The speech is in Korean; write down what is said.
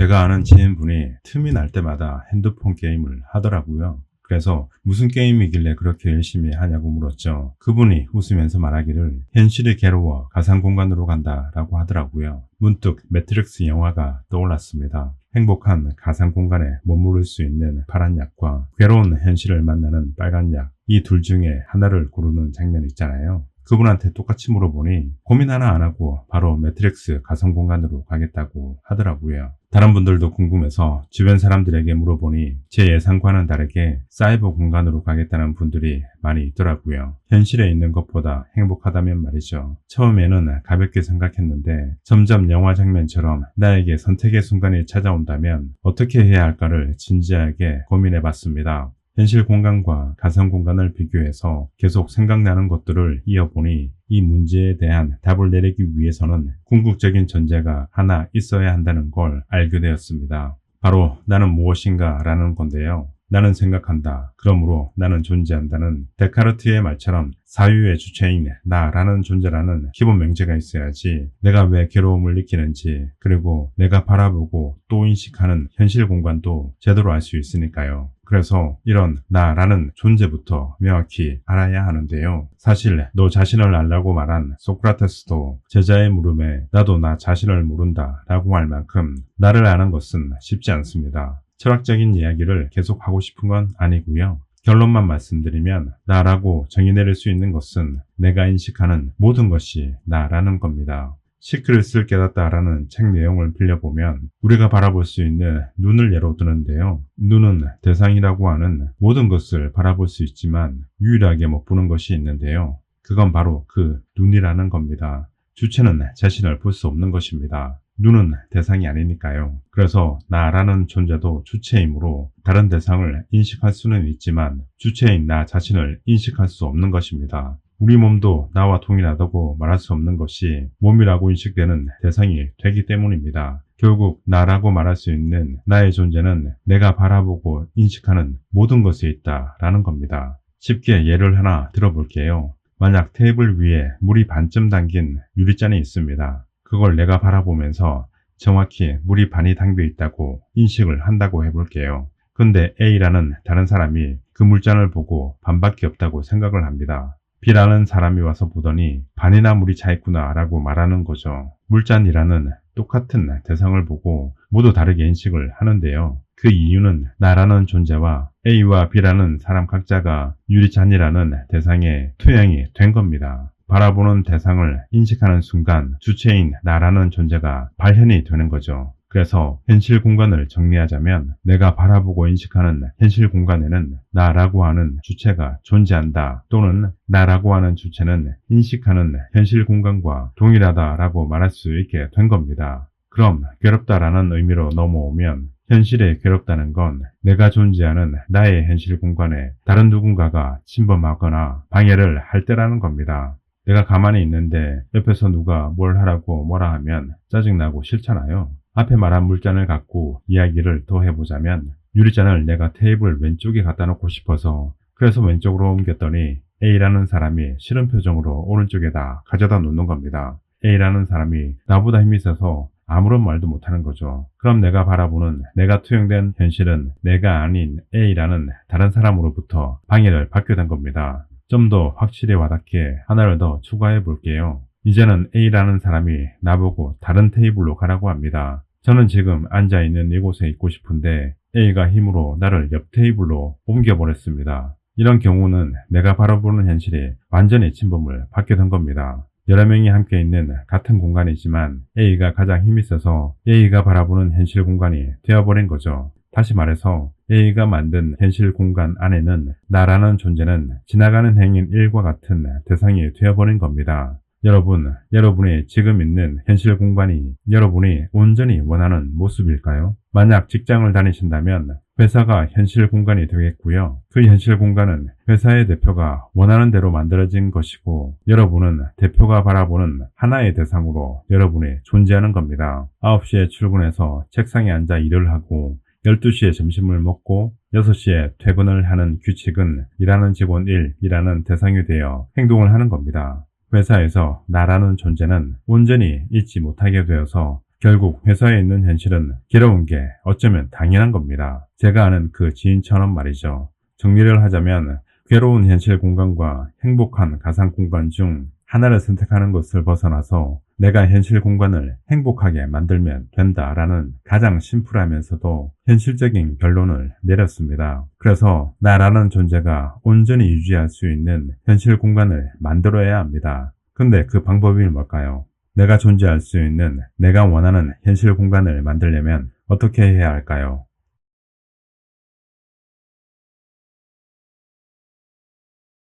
제가 아는 지인분이 틈이 날 때마다 핸드폰 게임을 하더라고요. 그래서 무슨 게임이길래 그렇게 열심히 하냐고 물었죠. 그분이 웃으면서 말하기를 현실이 괴로워 가상공간으로 간다라고 하더라고요. 문득 매트릭스 영화가 떠올랐습니다. 행복한 가상공간에 머무를 수 있는 파란 약과 괴로운 현실을 만나는 빨간 약, 이 둘 중에 하나를 고르는 장면 있잖아요. 그분한테 똑같이 물어보니 고민 하나 안 하고 바로 매트릭스 가상공간으로 가겠다고 하더라고요. 다른 분들도 궁금해서 주변 사람들에게 물어보니 제 예상과는 다르게 사이버 공간으로 가겠다는 분들이 많이 있더라고요. 현실에 있는 것보다 행복하다면 말이죠. 처음에는 가볍게 생각했는데 점점 영화 장면처럼 나에게 선택의 순간이 찾아온다면 어떻게 해야 할까를 진지하게 고민해봤습니다. 현실 공간과 가상 공간을 비교해서 계속 생각나는 것들을 이어보니 이 문제에 대한 답을 내리기 위해서는 궁극적인 존재가 하나 있어야 한다는 걸 알게 되었습니다. 바로 나는 무엇인가 라는 건데요. 나는 생각한다. 그러므로 나는 존재한다는 데카르트의 말처럼 사유의 주체인 나라는 존재라는 기본 명제가 있어야지 내가 왜 괴로움을 느끼는지, 그리고 내가 바라보고 또 인식하는 현실 공간도 제대로 알 수 있으니까요. 그래서 이런 나라는 존재부터 명확히 알아야 하는데요. 사실 너 자신을 알라고 말한 소크라테스도 제자의 물음에 나도 나 자신을 모른다 라고 할 만큼 나를 아는 것은 쉽지 않습니다. 철학적인 이야기를 계속 하고 싶은 건 아니고요. 결론만 말씀드리면 나라고 정의 내릴 수 있는 것은 내가 인식하는 모든 것이 나라는 겁니다. 시크릿을 깨닫다라는 책 내용을 빌려보면 우리가 바라볼 수 있는 눈을 예로 드는데요. 눈은 대상이라고 하는 모든 것을 바라볼 수 있지만 유일하게 못 보는 것이 있는데요. 그건 바로 그 눈이라는 겁니다. 주체는 자신을 볼 수 없는 것입니다. 눈은 대상이 아니니까요. 그래서 나라는 존재도 주체이므로 다른 대상을 인식할 수는 있지만 주체인 나 자신을 인식할 수 없는 것입니다. 우리 몸도 나와 동일하다고 말할 수 없는 것이 몸이라고 인식되는 대상이 되기 때문입니다. 결국 나라고 말할 수 있는 나의 존재는 내가 바라보고 인식하는 모든 것에 있다라는 겁니다. 쉽게 예를 하나 들어볼게요. 만약 테이블 위에 물이 반쯤 담긴 유리잔이 있습니다. 그걸 내가 바라보면서 정확히 물이 반이 담겨 있다고 인식을 한다고 해볼게요. 근데 A라는 다른 사람이 그 물잔을 보고 반밖에 없다고 생각을 합니다. B라는 사람이 와서 보더니 반이나 물이 차 있구나 라고 말하는 거죠. 물잔이라는 똑같은 대상을 보고 모두 다르게 인식을 하는데요. 그 이유는 나라는 존재와 A와 B라는 사람 각자가 유리잔이라는 대상에 투영이 된 겁니다. 바라보는 대상을 인식하는 순간 주체인 나라는 존재가 발현이 되는 거죠. 그래서 현실 공간을 정리하자면 내가 바라보고 인식하는 현실 공간에는 나라고 하는 주체가 존재한다, 또는 나라고 하는 주체는 인식하는 현실 공간과 동일하다라고 말할 수 있게 된 겁니다. 그럼 괴롭다라는 의미로 넘어오면 현실에 괴롭다는 건 내가 존재하는 나의 현실 공간에 다른 누군가가 침범하거나 방해를 할 때라는 겁니다. 내가 가만히 있는데 옆에서 누가 뭘 하라고 뭐라 하면 짜증나고 싫잖아요. 앞에 말한 물잔을 갖고 이야기를 더 해보자면 유리잔을 내가 테이블 왼쪽에 갖다 놓고 싶어서 그래서 왼쪽으로 옮겼더니 A라는 사람이 싫은 표정으로 오른쪽에다 가져다 놓는 겁니다. A라는 사람이 나보다 힘이 세서 아무런 말도 못하는 거죠. 그럼 내가 바라보는 내가 투영된 현실은 내가 아닌 A라는 다른 사람으로부터 방해를 받게 된 겁니다. 좀 더 확실히 와닿게 하나를 더 추가해 볼게요. 이제는 A라는 사람이 나보고 다른 테이블로 가라고 합니다. 저는 지금 앉아있는 이곳에 있고 싶은데 A가 힘으로 나를 옆 테이블로 옮겨버렸습니다. 이런 경우는 내가 바라보는 현실이 완전히 침범을 받게 된 겁니다. 여러 명이 함께 있는 같은 공간이지만 A가 가장 힘이 세서 A가 바라보는 현실 공간이 되어버린 거죠. 다시 말해서 A가 만든 현실 공간 안에는 나라는 존재는 지나가는 행인 1과 같은 대상이 되어버린 겁니다. 여러분이 지금 있는 현실 공간이 여러분이 온전히 원하는 모습일까요? 만약 직장을 다니신다면 회사가 현실 공간이 되겠고요. 그 현실 공간은 회사의 대표가 원하는 대로 만들어진 것이고 여러분은 대표가 바라보는 하나의 대상으로 여러분이 존재하는 겁니다. 9시에 출근해서 책상에 앉아 일을 하고 12시에 점심을 먹고 6시에 퇴근을 하는 규칙은 일하는 직원 1, 일하는 대상이 되어 행동을 하는 겁니다. 회사에서 나라는 존재는 온전히 잊지 못하게 되어서 결국 회사에 있는 현실은 괴로운 게 어쩌면 당연한 겁니다. 제가 아는 그 지인처럼 말이죠. 정리를 하자면 괴로운 현실 공간과 행복한 가상 공간 중 하나를 선택하는 것을 벗어나서 내가 현실 공간을 행복하게 만들면 된다라는 가장 심플하면서도 현실적인 결론을 내렸습니다. 그래서 나라는 존재가 온전히 유지할 수 있는 현실 공간을 만들어야 합니다. 근데 그 방법이 뭘까요? 내가 존재할 수 있는 내가 원하는 현실 공간을 만들려면 어떻게 해야 할까요?